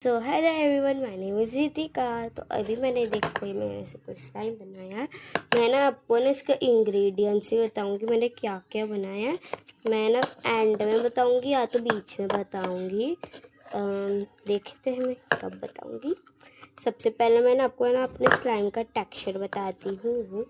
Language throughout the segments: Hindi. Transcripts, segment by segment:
So hello everyone, my name is Ritika. तो अभी मैंने देखो मैंने ऐसे कुछ स्लाइम बनाया है। मैं ना आपको ना इसका इंग्रेडिएंट्स भी बताऊंगी मैंने क्या क्या बनाया है। मैं ना एंड में बताऊंगी या तो बीच में बताऊंगी, देखते हैं मैं कब बताऊंगी। सबसे पहले मैं ना आपको ना अपने स्लाइम का टेक्सचर बताती हूँ।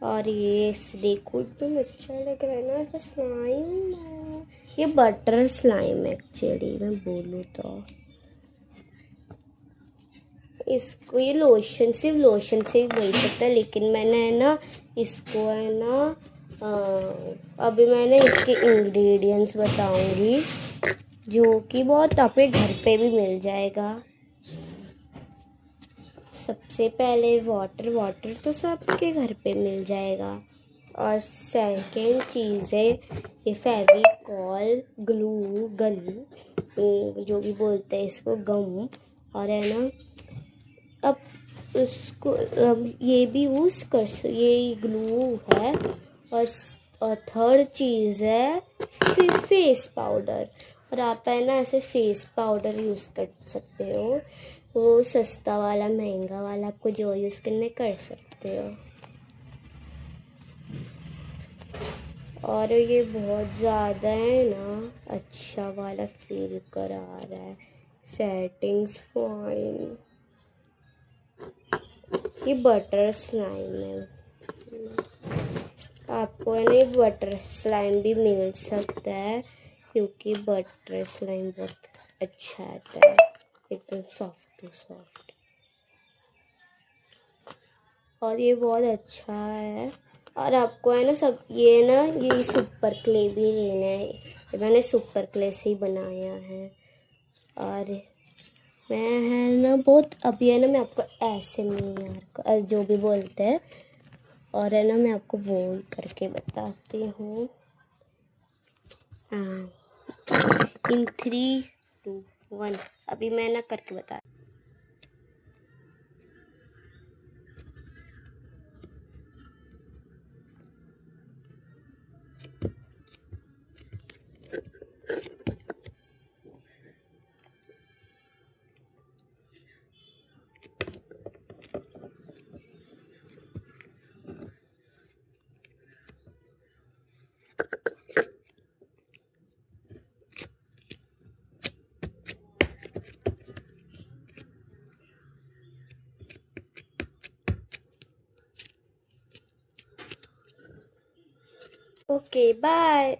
और ये देखो एकदम अच्छा लग रहा है ना ऐसा स्लाइम। ये बटर स्लाइम है एक्चुअली मैं बोलूँ तो। इसको ये लोशन सिर्फ लोशन से ही बन सकता है, लेकिन मैंने है ना इसको है ना अभी मैंने इसके इंग्रेडिएंट्स बताऊंगी जो कि बहुत आपके घर पे भी मिल जाएगा। सबसे पहले वाटर तो सबके घर पे मिल जाएगा। और सेकंड चीज़ है ये फेविकॉल, गलू जो भी बोलते हैं इसको, गम। और है ना अब उसको अब ये भी यूज़ कर ये ग्लू है। और थर्ड चीज़ है फेस पाउडर। और आप है ना ऐसे फेस पाउडर यूज़ कर सकते हो, वो सस्ता वाला महंगा वाला आपको जो यूज़ करने कर सकते हो। और ये बहुत ज़्यादा है ना अच्छा वाला फील करा रहा है, सेटिंग्स फाइन। ये बटर स्लाइम है, आपको है ना बटर स्लाइम भी मिल सकता है क्योंकि बटर स्लाइम बहुत अच्छा आता है, एकदम सॉफ्ट टू सॉफ्ट। और ये बहुत अच्छा है। और आपको है ना सब ये सुपर क्ले भी लेना है। ये मैंने सुपर क्ले से ही बनाया है। और मैं है ना बहुत अभी है ना मैं आपको ऐसे में यार जो भी बोलते हैं, और है ना मैं आपको वो करके बताती हूँ। हाँ, इन 3, 2, 1 अभी मैं ना करके बता। Okay bye.